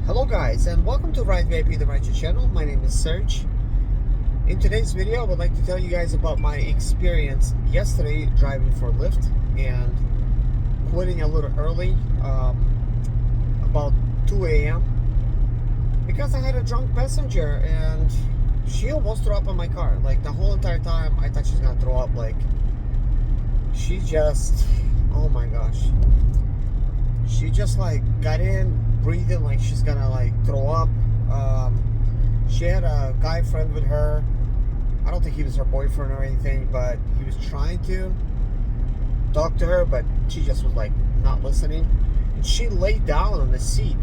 Hello guys, and welcome to Ride VIP, the Righteous channel. My name is Serge. In today's video, I would like to tell you guys about my experience yesterday driving for Lyft and quitting a little early, about 2 a.m. because I had a drunk passenger and she almost threw up on my car. Like the whole entire time, I thought she's gonna throw up. Like she just, oh my gosh. She just like got in, breathing like she's gonna like throw up. She had a guy friend with her. I don't think he was her boyfriend or anything, but he was trying to talk to her, but she just was like not listening. And she laid down on the seat,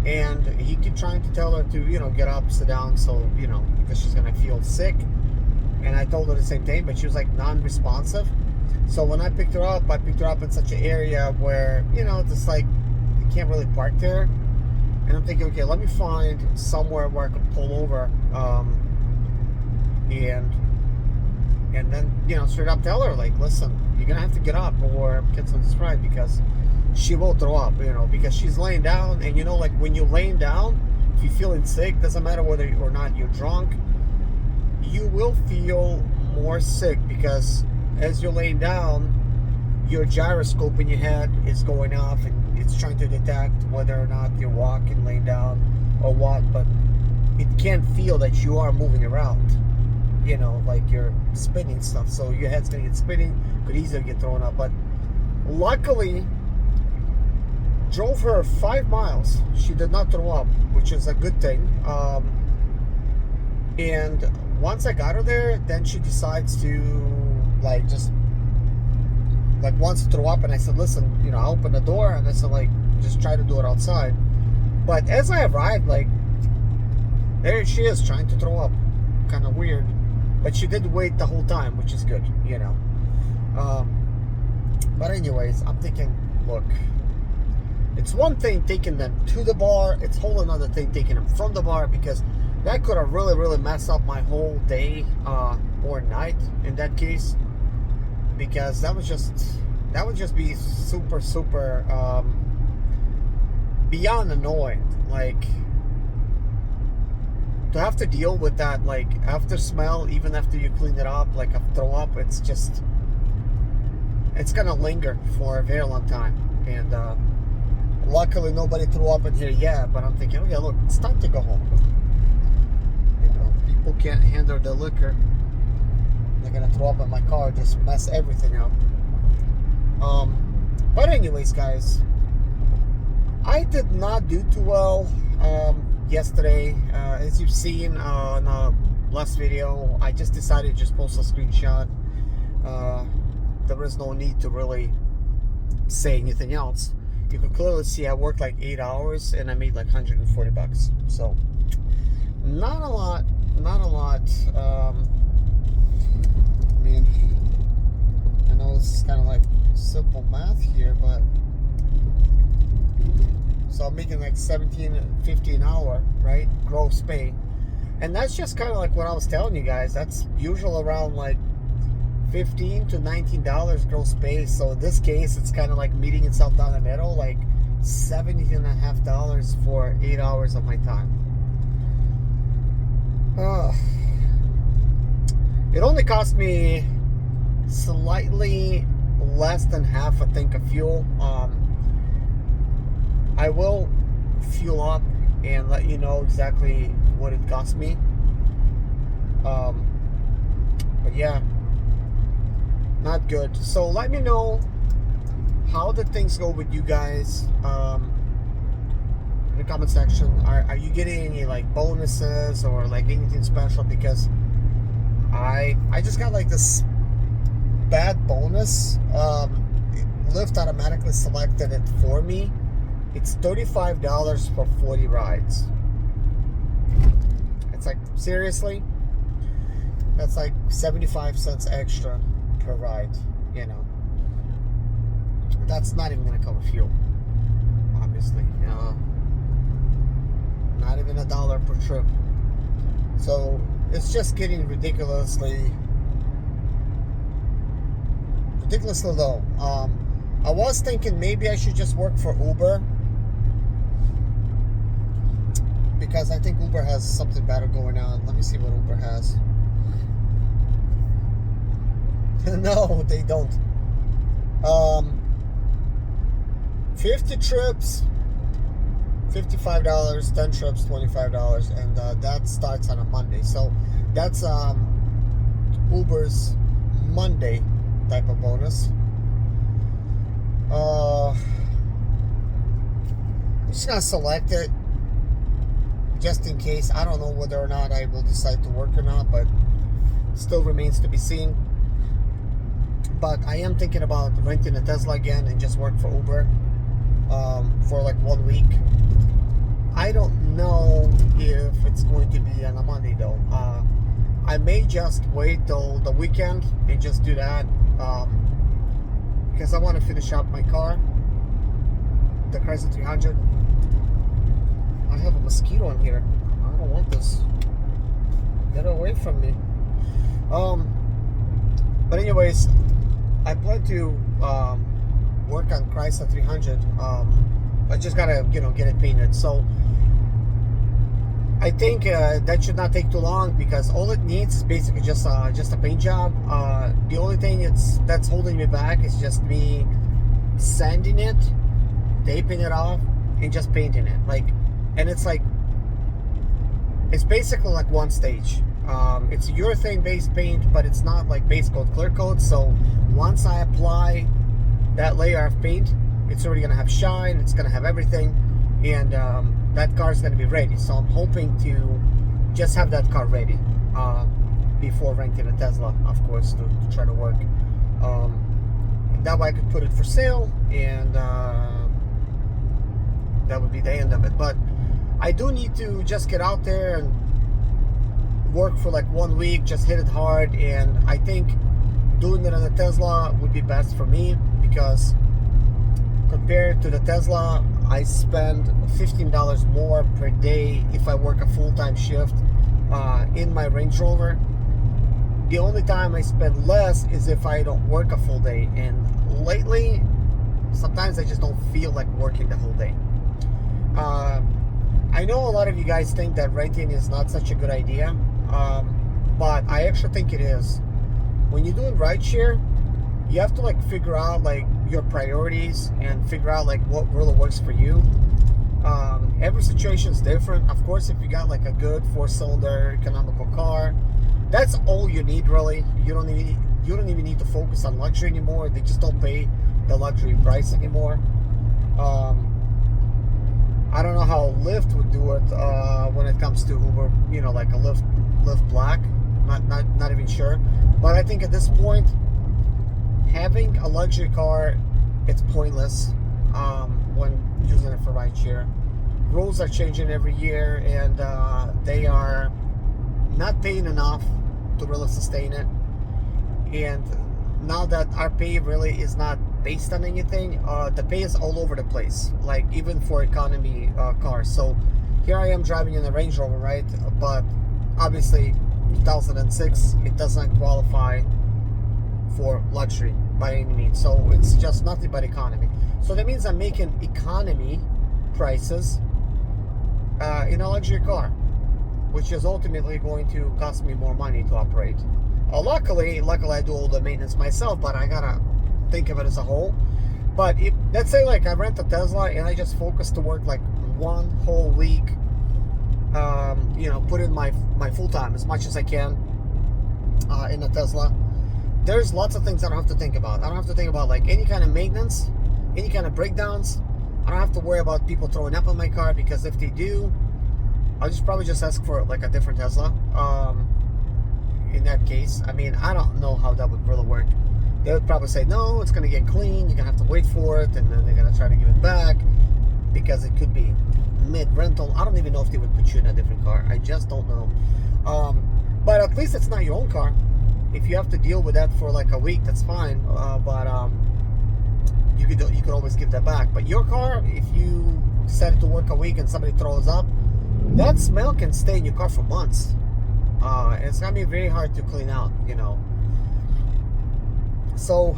and he kept trying to tell her to, get up, sit down, so, because she's gonna feel sick. And I told her the same thing, but she was like non-responsive. So when I picked her up in such an area where, it's like you can't really park there. And I'm thinking, okay, let me find somewhere where I could pull over, and then, straight up tell her, like, listen, you're gonna have to get up or cancel this ride because she will throw up, because she's laying down. And like when you're laying down, if you're feeling sick, doesn't matter whether or not you're drunk, you will feel more sick because as you're laying down, your gyroscope in your head is going off and it's trying to detect whether or not you're walking, laying down, or what, but it can't feel that you are moving around, like you're spinning stuff. So your head's gonna get spinning, could easily get thrown up. But luckily, drove her 5 miles. She did not throw up, which is a good thing. And once I got her there, then she decides to wants to throw up. And I said, listen, I opened the door and I said, like, just try to do it outside. But as I arrived, like, there she is trying to throw up. Kind of weird. But she did wait the whole time, which is good, But anyways, I'm thinking, look, it's one thing taking them to the bar. It's a whole another thing taking them from the bar, because that could have really messed up my whole day or night in that case. Because that would just be super beyond annoying. Like, to have to deal with that, like, after smell, even after you clean it up, like a throw up, it's gonna linger for a very long time. And luckily nobody threw up in here yet, but I'm thinking, okay, look, it's time to go home. People can't handle the liquor. They're gonna throw up in my car, just mess everything up. But anyways, guys, I did not do too well yesterday. As you've seen on the last video, I just decided to just post a screenshot. There was no need to really say anything else. You could clearly see I worked like 8 hours and I made like $140. So not a lot. I mean, I know this is kind of like simple math here, but so I'm making like $17.50 an hour, right? Gross pay. And that's just kind of like what I was telling you guys. That's usually around like $15 to $19 gross pay. So in this case, it's kind of like meeting itself down the middle, like $70.50 for 8 hours of my time. It only cost me slightly less than half a tank of fuel. I will fuel up and let you know exactly what it cost me. But yeah, not good. So let me know how the things go with you guys in the comment section. Are you getting any like bonuses or like anything special? Because I just got like this bad bonus. Lyft automatically selected it for me. It's $35 for 40 rides. It's like, seriously? That's like 75 cents extra per ride, That's not even gonna cover fuel, obviously. Not even $1 per trip. So it's just getting ridiculously low. I was thinking maybe I should just work for Uber because I think Uber has something better going on. Let me see what Uber has. No, they don't. 50 trips, $55, 10 trips, $25, and that starts on a Monday. So that's Uber's Monday type of bonus. I'm just gonna select it just in case. I don't know whether or not I will decide to work or not, but still remains to be seen. But I am thinking about renting a Tesla again and just work for Uber for like 1 week. I don't know if it's going to be on a Monday though. I may just wait till the weekend and just do that because I want to finish up my car, the Chrysler 300. I have a mosquito in here. I don't want this. Get away from me. But anyways, I plan to work on Chrysler 300. I just gotta, get it painted. So I think that should not take too long because all it needs is basically just a paint job. The only thing that's holding me back is just me sanding it, taping it off, and just painting it. And it's basically like one stage. It's urethane based paint, but it's not like base coat, clear coat. So once I apply that layer of paint, it's already gonna have shine, it's gonna have everything, and that car is gonna be ready. So I'm hoping to just have that car ready before renting a Tesla, of course, to try to work. That way I could put it for sale, and that would be the end of it. But I do need to just get out there and work for like 1 week, just hit it hard, and I think doing it on a Tesla would be best for me because compared to the Tesla, I spend $15 more per day if I work a full-time shift in my Range Rover. The only time I spend less is if I don't work a full day, and lately sometimes I just don't feel like working the whole day. I know a lot of you guys think that renting is not such a good idea, but I actually think it is. When you're doing rideshare, you have to figure out your priorities and figure out what really works for you. Every situation is different. Of course, if you got a good 4-cylinder economical car, that's all you need really. You don't even need to focus on luxury anymore. They just don't pay the luxury price anymore. I don't know how Lyft would do it when it comes to Uber, like a Lyft Black. Not even sure. But I think at this point, having a luxury car, it's pointless when using it for rideshare. Rules are changing every year, and they are not paying enough to really sustain it. And now that our pay really is not based on anything, the pay is all over the place, even for economy cars. So here I am driving in a Range Rover, right? But obviously 2006, it doesn't qualify for luxury by any means. So it's just nothing but economy. So that means I'm making economy prices in a luxury car, which is ultimately going to cost me more money to operate. Luckily I do all the maintenance myself, but I gotta think of it as a whole. But let's say I rent a Tesla and I just focus to work 1 whole week, put in my full time as much as I can in a Tesla. There's lots of things I don't have to think about. I don't have to think about any kind of maintenance, any kind of breakdowns. I don't have to worry about people throwing up on my car, because if they do, I'll probably just ask for a different Tesla. In that case, I mean, I don't know how that would really work. They would probably say, no, it's going to get clean, you're going to have to wait for it, and then they're going to try to give it back because it could be mid-rental. I don't even know if they would put you in a different car. I just don't know. But at least it's not your own car. If you have to deal with that for a week, that's fine. But you could always give that back. But your car, if you decided to work a week and somebody throws up, that smell can stay in your car for months. It's gonna be very hard to clean out, So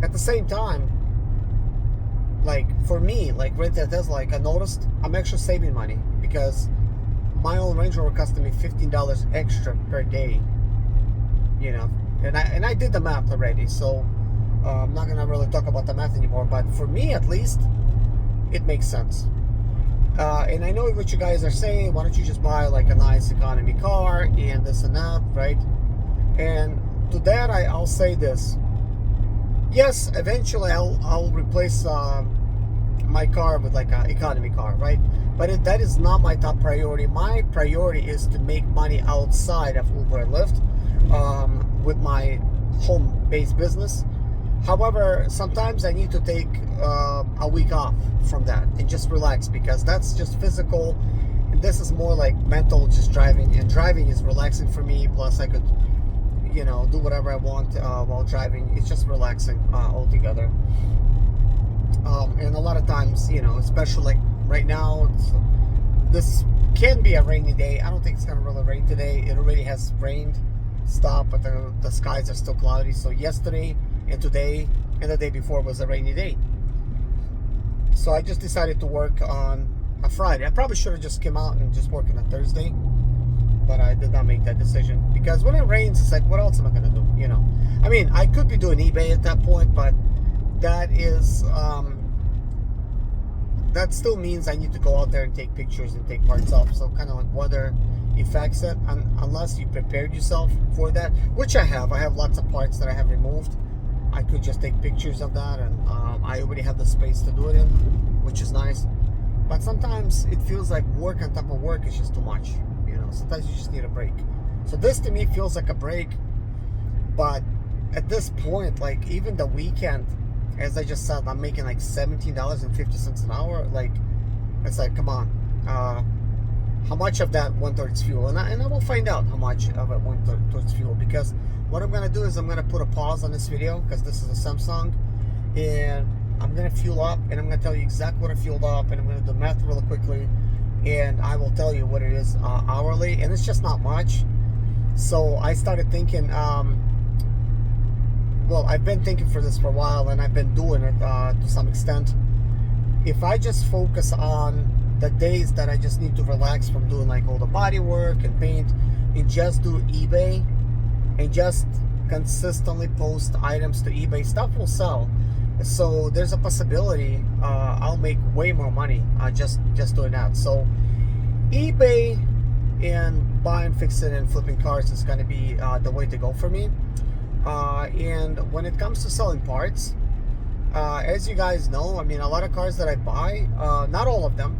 at the same time, like for me, like right there, there's like I noticed I'm actually saving money because my own Range Rover costing me $15 extra per day. You know, and I did the math already, so I'm not gonna really talk about the math anymore. But for me, at least, it makes sense. And I know what you guys are saying. Why don't you just buy like a nice economy car and this and that, right? And to that, I'll say this. Yes, eventually I'll replace my car with like an economy car, right? But that is not my top priority. My priority is to make money outside of Uber and Lyft with my home-based business. However, sometimes I need to take a week off from that and just relax, because that's just physical. And this is more like mental, just driving. And driving is relaxing for me. Plus, I could, do whatever I want while driving. It's just relaxing altogether. And a lot of times, especially like right now, this can be a rainy day. I don't think it's going to really rain today. It already has rained, stopped, but the skies are still cloudy. So yesterday and today and the day before was a rainy day. So I just decided to work on a Friday. I probably should have just come out and just work on a Thursday, but I did not make that decision, because when it rains, it's like, what else am I going to do? I mean, I could be doing eBay at that point, but that is that still means I need to go out there and take pictures and take parts off. So kind of like weather affects it, unless you prepared yourself for that, which I have. I have lots of parts that I have removed. I could just take pictures of that, and I already have the space to do it in, which is nice. But sometimes it feels like work on top of work is just too much. Sometimes you just need a break. So this to me feels like a break. But at this point, like even the weekend, as I just said, I'm making like $17.50 an hour. Like, it's like, come on. How much of that went towards fuel? And I will find out how much of it went towards fuel, because what I'm going to do is I'm going to put a pause on this video, because this is a Samsung, and I'm going to fuel up, and I'm going to tell you exactly what I fueled up, and I'm going to do math really quickly, and I will tell you what it is hourly, and it's just not much. So I started thinking, well, I've been thinking for this for a while, and I've been doing it to some extent. If I just focus on the days that I just need to relax from doing like all the body work and paint, and just do eBay and just consistently post items to eBay, stuff will sell. So there's a possibility I'll make way more money just doing that. So eBay and buying, fixing, and flipping cars is going to be the way to go for me. And when it comes to selling parts, as you guys know, I mean, a lot of cars that I buy, not all of them,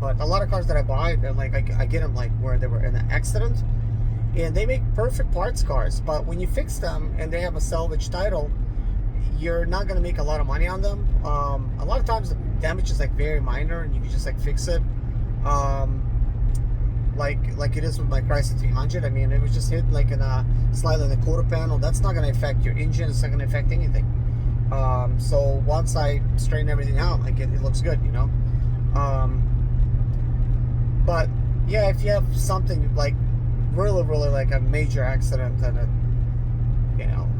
but a lot of cars that I buy, they're like, I get them like where they were in an accident, and they make perfect parts cars. But when you fix them and they have a salvage title, you're not going to make a lot of money on them. A lot of times the damage is like very minor, and you can just like fix it. Like it is with my Chrysler 300. I mean, it was just hit like in a slightly in the quarter panel. That's not going to affect your engine. It's not going to affect anything. So once I straighten everything out, like it looks good, but yeah, if you have something like really like a major accident, and it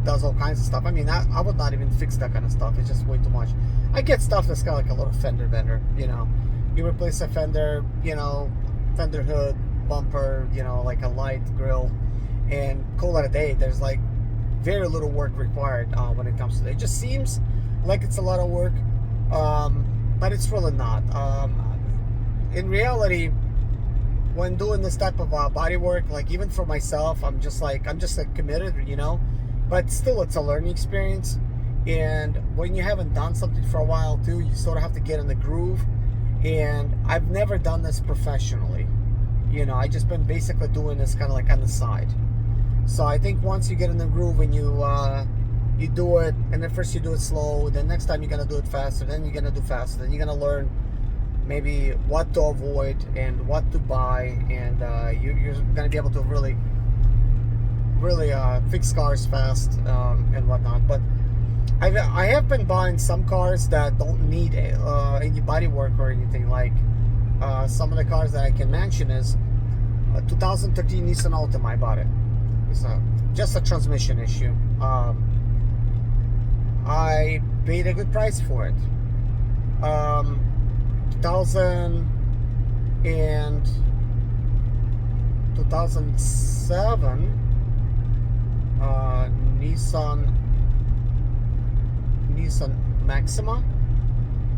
does all kinds of stuff, I mean, I would not even fix that kind of stuff. It's just way too much. I get stuff that's got like a little fender bender. You replace a fender, fender hood, bumper, like a light grill, and call it a day. There's like very little work required when it comes to that. It just seems like it's a lot of work, but it's really not. In reality, when doing this type of body work, like even for myself, I'm just like committed, but still it's a learning experience. And when you haven't done something for a while too, you sort of have to get in the groove. And I've never done this professionally. I just been basically doing this kind of like on the side. So I think once you get in the groove and you do it, and then first you do it slow, then next time you're gonna do it faster, then you're gonna do faster, then you're gonna learn maybe what to avoid and what to buy, and you're gonna be able to really fix cars fast and whatnot. But I have been buying some cars that don't need any body work or anything. Like some of the cars that I can mention is a 2013 Nissan Altima. I bought it. It's just a transmission issue. I paid a good price for it. 2000 and 2007 Nissan Maxima,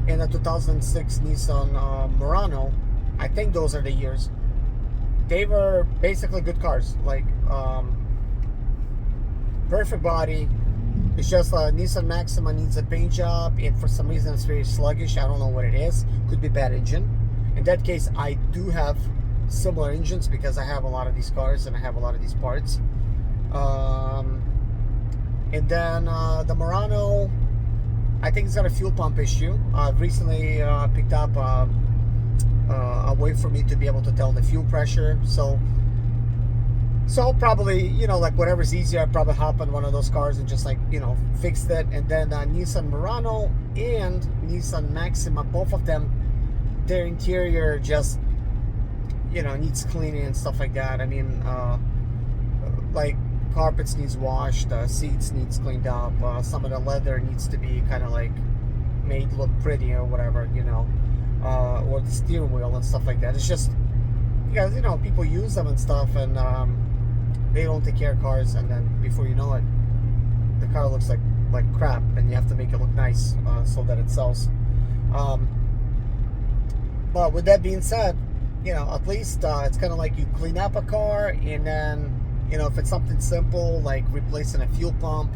and a 2006 Nissan Murano. I think those are the years. They were basically good cars, like perfect body. It's just Nissan Maxima needs a paint job, and for some reason it's very sluggish. I don't know what it is. Could be bad engine. In that case, I do have similar engines because I have a lot of these cars and I have a lot of these parts. And then the Murano, I think it's got a fuel pump issue. I've recently picked up a way for me to be able to tell the fuel pressure. So I'll probably, like whatever's easier, I'll probably hop on one of those cars and just fix that. And then Nissan Murano and Nissan Maxima, both of them, their interior just, needs cleaning and stuff like that. I mean, like carpets needs washed, seats needs cleaned up, some of the leather needs to be kind of like made look pretty or whatever, or the steering wheel and stuff like that. It's just because, people use them and stuff, and they don't take care of cars, and then before you know it, the car looks like crap, and you have to make it look nice so that it sells. But with that being said, at least it's kind of like you clean up a car, and then if it's something simple like replacing a fuel pump,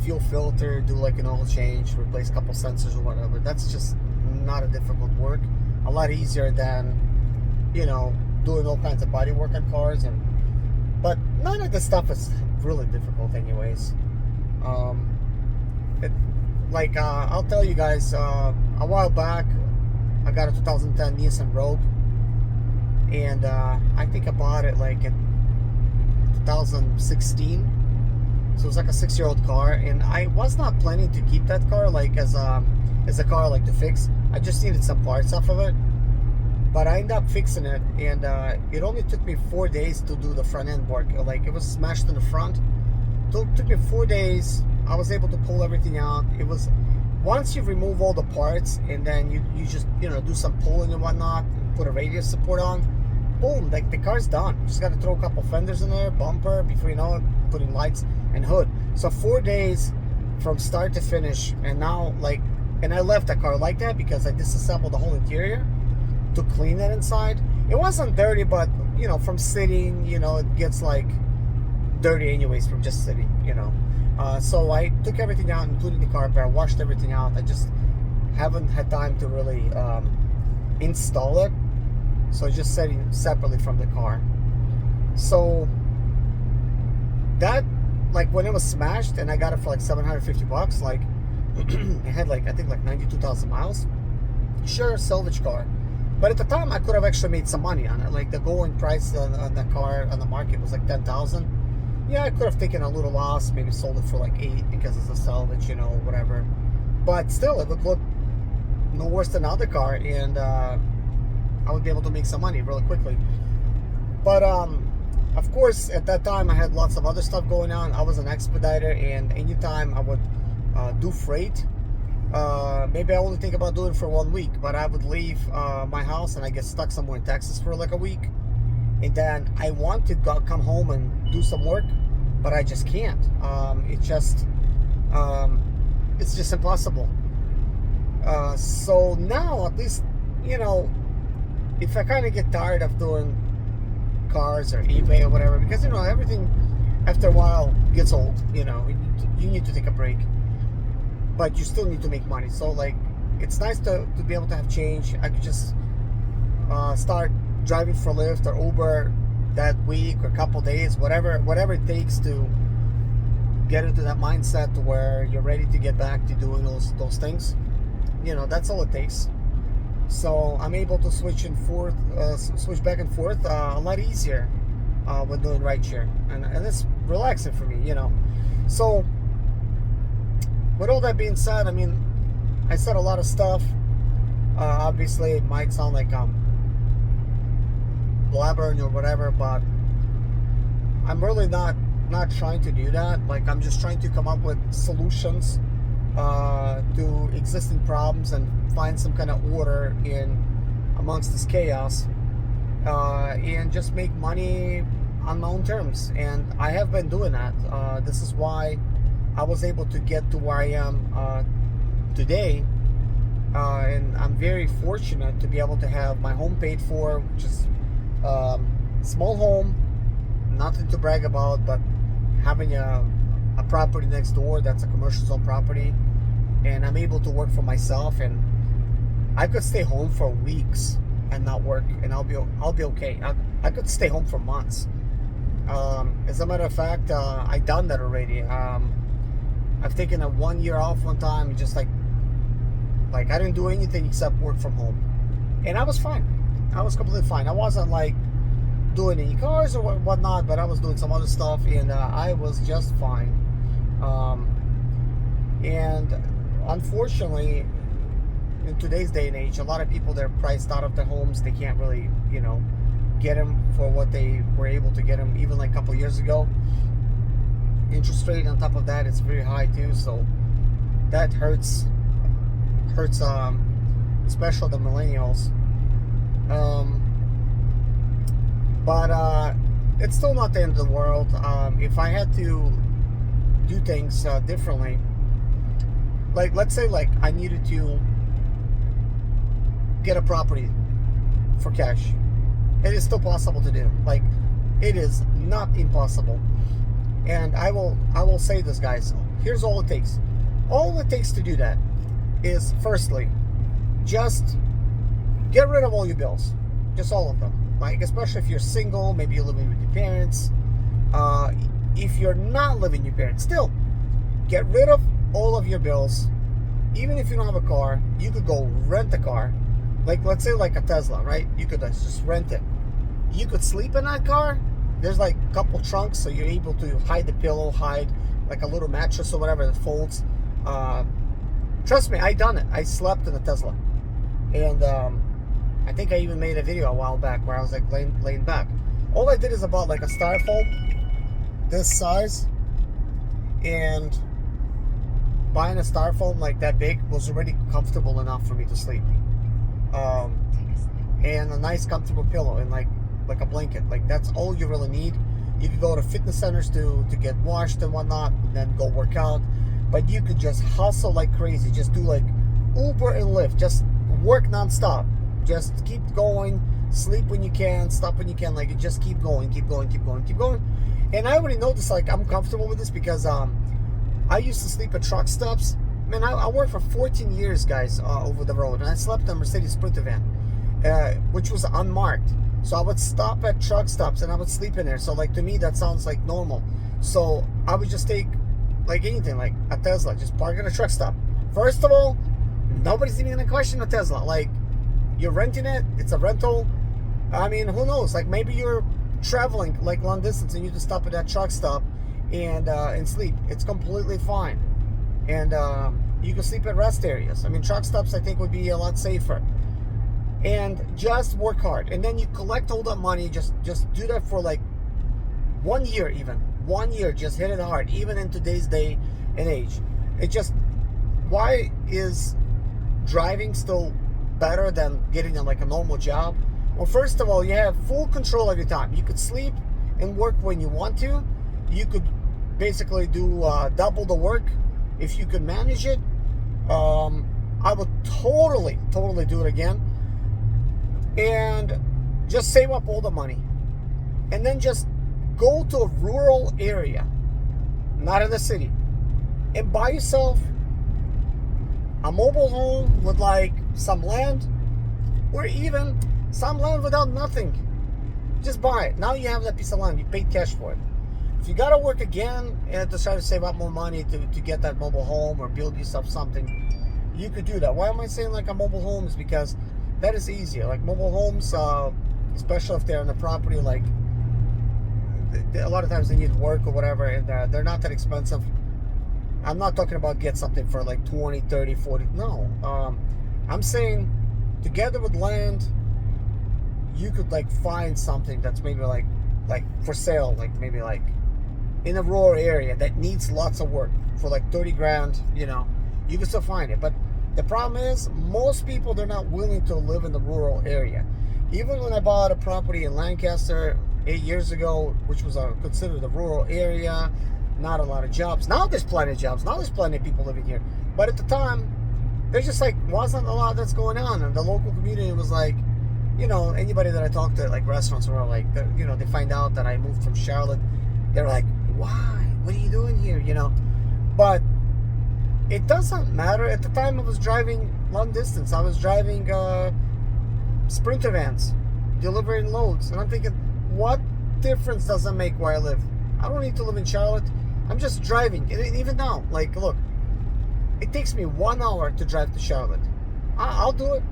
fuel filter, do like an oil change, replace a couple sensors or whatever, that's just not a difficult work. A lot easier than doing all kinds of body work on cars. But none of this stuff is really difficult anyways. I'll tell you guys, a while back I got a 2010 Nissan Rogue, and I think I bought it like in 2016. So it was like a 6-year-old car, and I was not planning to keep that car as a car to fix. I just needed some parts off of it, but I ended up fixing it, and it only took me 4 days to do the front end work. Like, it was smashed in the front. Took me 4 days. I was able to pull everything out. It was, once you remove all the parts and then you just do some pulling and whatnot, and put a radius support on, boom, like the car's done. Just got to throw a couple fenders in there, bumper, before you know it, putting lights and hood. So 4 days from start to finish, and now and I left the car like that because I disassembled the whole interior to clean it inside. It wasn't dirty, but from sitting, it gets dirty anyways from just sitting, so I took everything out, including the carpet. I washed everything out. I just haven't had time to really install it, so it's just sitting separately from the car. So that, when it was smashed and I got it for $750, it had I think 92,000 miles. Sure, salvage car, but at the time I could have actually made some money on it. The going price on the car on the market was $10,000. Yeah, I could have taken a little loss, maybe sold it for $8 because it's a salvage, whatever. But still, it would look no worse than another car, and I would be able to make some money really quickly. But of course, at that time I had lots of other stuff going on. I was an expediter, and anytime I would do freight, maybe I only think about doing it for 1 week, but I would leave my house and I get stuck somewhere in Texas for a week, and then I want to come home and do some work, but I just can't. It's just impossible. So now, at least, if I kind of get tired of doing cars or eBay or whatever, because everything after a while gets old. You need to take a break, but you still need to make money. So it's nice to be able to have change. I could just start driving for Lyft or Uber that week or a couple days, whatever it takes to get into that mindset to where you're ready to get back to doing those things. That's all it takes. So I'm able to switch back and forth a lot easier when doing rideshare, and it's relaxing for me. So with all that being said, I said a lot of stuff. Obviously, it might sound like I'm blabbering or whatever, but I'm really not trying to do that. I'm just trying to come up with solutions to existing problems and find some kind of order in amongst this chaos, and just make money on my own terms. And I have been doing that. This is why I was able to get to where I am today. And I'm very fortunate to be able to have my home paid for, which is small home, nothing to brag about, but having a property next door that's a commercial zone property, and I'm able to work for myself, and I could stay home for weeks and not work, and I'll be okay. I could stay home for months. As a matter of fact, I've done that already. I've taken a 1 year off one time, just like I didn't do anything except work from home, and I was fine. I was completely fine. I wasn't like doing any cars or whatnot, but I was doing some other stuff, and I was just fine. And unfortunately, in today's day and age, a lot of people, they're priced out of their homes. They can't really, get them for what they were able to get them even like a couple years ago. Interest rate on top of that, it's very high too, so that hurts especially the millennials. But it's still not the end of the world. If I had to do things differently, like let's say like I needed to get a property for cash, it is still possible to do. Like, it is not impossible. And I will say this, guys. Here's all it takes. All it takes to do that is, firstly, just get rid of all your bills. Just all of them. Like, especially if you're single, maybe you're living with your parents. If you're not living with your parents, still, get rid of all of your bills. Even if you don't have a car, you could go rent a car. Like, let's say like a Tesla, right? You could just rent it. You could sleep in that car. There's like a couple trunks, so you're able to hide the pillow, hide like a little mattress or whatever that folds. Trust me, I done it. I slept in a Tesla, and I think I even made a video a while back where I was like laying back. All I did is about like a styrofoam this size, and buying a styrofoam like that big was already comfortable enough for me to sleep. And a nice comfortable pillow and like a blanket. Like, that's all you really need. You could go to fitness centers to get washed and whatnot, and then go work out. But you could just hustle like crazy. Just do like Uber and Lyft. Just work nonstop. Just keep going. Sleep when you can. Stop when you can. Like, just keep going. And I already noticed, like, I'm comfortable with this because I used to sleep at truck stops. Man, I worked for 14 years, guys, over the road. And I slept in a Mercedes Sprinter van, which was unmarked. So I would stop at truck stops and I would sleep in there. So, like, to me, that sounds like normal. So I would just take, like, anything, like a Tesla, just park at a truck stop. First of all, nobody's even gonna question a Tesla. Like, you're renting it, it's a rental. I mean, who knows? Like, maybe you're traveling like long distance and you just stop at that truck stop and sleep. It's completely fine. And you can sleep at rest areas. I mean, truck stops I think would be a lot safer. And just work hard, and then you collect all that money. Just do that for like 1 year, even 1 year. Just hit it hard, even in today's day and age. It just, why is driving still better than getting like a normal job? Well, first of all, you have full control of your time. You could sleep and work when you want to. You could basically do double the work if you could manage it. I would totally do it again. And just save up all the money, and then just go to a rural area, not in the city, and buy yourself a mobile home with like some land, or even some land without nothing. Just buy it. Now you have that piece of land. You paid cash for it. If you gotta work again and to try to save up more money to get that mobile home or build yourself something, you could do that. Why am I saying like a mobile home? Is because that is easier. Like, mobile homes, especially if they're on the property, like, a lot of times they need work or whatever, and they're not that expensive. I'm not talking about get something for like 20, 30, 40. No. I'm saying together with land, you could like find something that's maybe like for sale, like maybe like in a rural area that needs lots of work for like 30 grand. You You can still find it. But the problem is, most people, they're not willing to live in the rural area. Even when I bought a property in Lancaster 8 years ago, which was considered a rural area, not a lot of jobs. Now there's plenty of jobs. Now there's plenty of people living here. But at the time, there's just like wasn't a lot that's going on. And the local community was like, you know, anybody that I talked to, like restaurants were like, you know, they find out that I moved from Charlotte. They're like, why? What are you doing here? You know, but it doesn't matter. At the time, I was driving long distance. I was driving Sprinter vans, delivering loads. And I'm thinking, what difference does it make where I live? I don't need to live in Charlotte. I'm just driving. And even now, like, look, it takes me 1 hour to drive to Charlotte. I'll do it.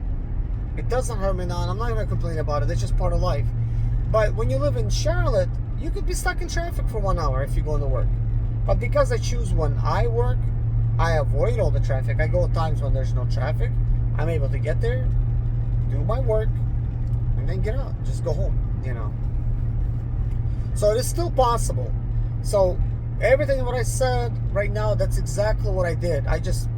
It doesn't hurt me none. I'm not going to complain about it. It's just part of life. But when you live in Charlotte, you could be stuck in traffic for 1 hour if you're going to work. But because I choose when I work, I avoid all the traffic. I go at times when there's no traffic. I'm able to get there, do my work, and then get out. Just go home, you know. So it is still possible. So everything what I said right now, that's exactly what I did. I just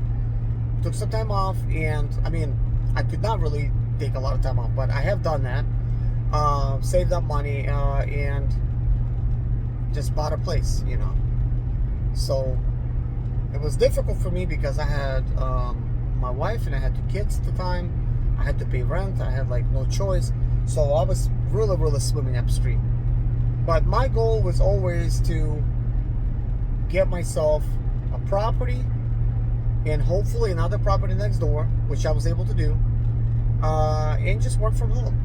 took some time off, and I mean, I could not really take a lot of time off, but I have done that. Saved up money and just bought a place, you know. So it was difficult for me because I had my wife and I had 2 kids at the time. I had to pay rent. I had like no choice. So I was really swimming upstream. But my goal was always to get myself a property and hopefully another property next door, which I was able to do, and just work from home.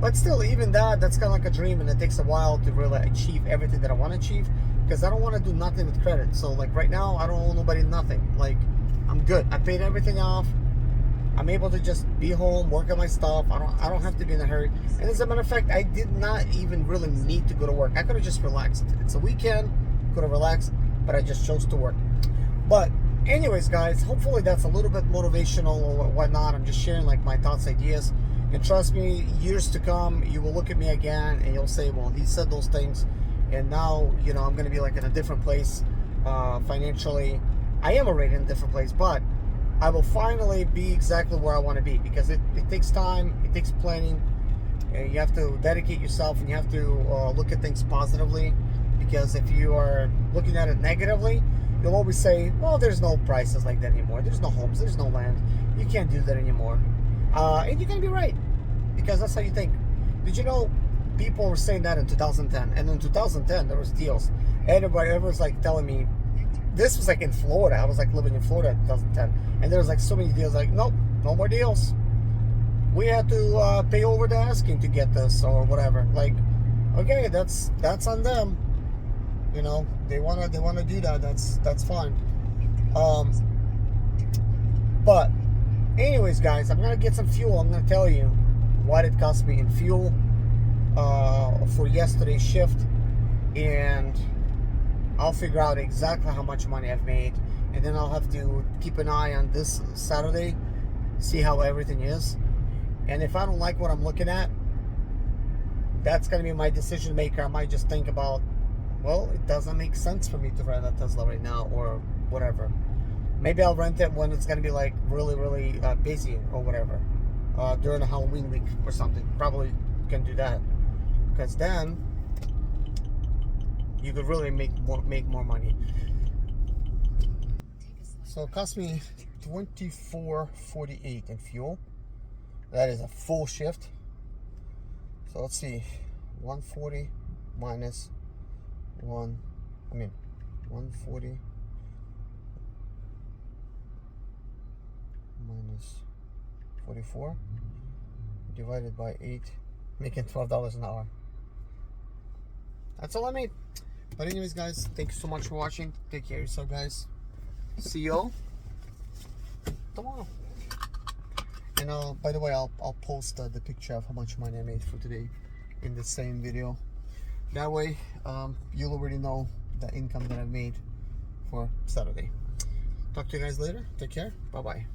But still, even that's kind of like a dream, and it takes a while to really achieve everything that I want to achieve, because I don't want to do nothing with credit. So like right now, I don't owe nobody nothing. Like, I'm good. I paid everything off. I'm able to just be home, work on my stuff. I don't have to be in a hurry. And as a matter of fact, I did not even really need to go to work. I could have just relaxed. It's a weekend, could have relaxed, but I just chose to work. But anyways, guys, hopefully that's a little bit motivational or whatnot. I'm just sharing like my thoughts, ideas. And trust me, years to come, you will look at me again and you'll say, well, he said those things, and now, you know, I'm going to be like in a different place financially. I am already in a different place, but I will finally be exactly where I want to be, because it takes time, it takes planning, and you have to dedicate yourself, and you have to look at things positively, because if you are looking at it negatively, you'll always say, well, there's no prices like that anymore. There's no homes, there's no land. You can't do that anymore. And you're going to be right, because that's how you think. Did you know people were saying that in 2010? And in 2010, there was deals. Everyone's like telling me, this was like in Florida. I was like living in Florida in 2010. And there was like so many deals like, nope, no more deals. We had to pay over the asking to get this or whatever. Like, okay, that's on them. You know, they wanna do that. That's fine. But anyways, guys, I'm gonna get some fuel. I'm gonna tell you what it cost me in fuel for yesterday's shift, and I'll figure out exactly how much money I've made, and then I'll have to keep an eye on this Saturday, see how everything is. And if I don't like what I'm looking at, that's gonna be my decision maker. I might just think about, well, it doesn't make sense for me to rent a Tesla right now, or whatever. Maybe I'll rent it when it's gonna be like really busy or whatever, during a Halloween week or something. Probably can do that, because then you could really make more money. So it cost me $24.48 in fuel. That is a full shift. So let's see, 140 minus 140 minus 44 divided by 8, making $12 an hour. That's all I made. But anyways, guys, thank you so much for watching. Take care of yourself, guys. See you all tomorrow. And by the way, I'll post the picture of how much money I made for today in the same video. That way, you'll already know the income that I made for Saturday. Talk to you guys later. Take care. Bye-bye.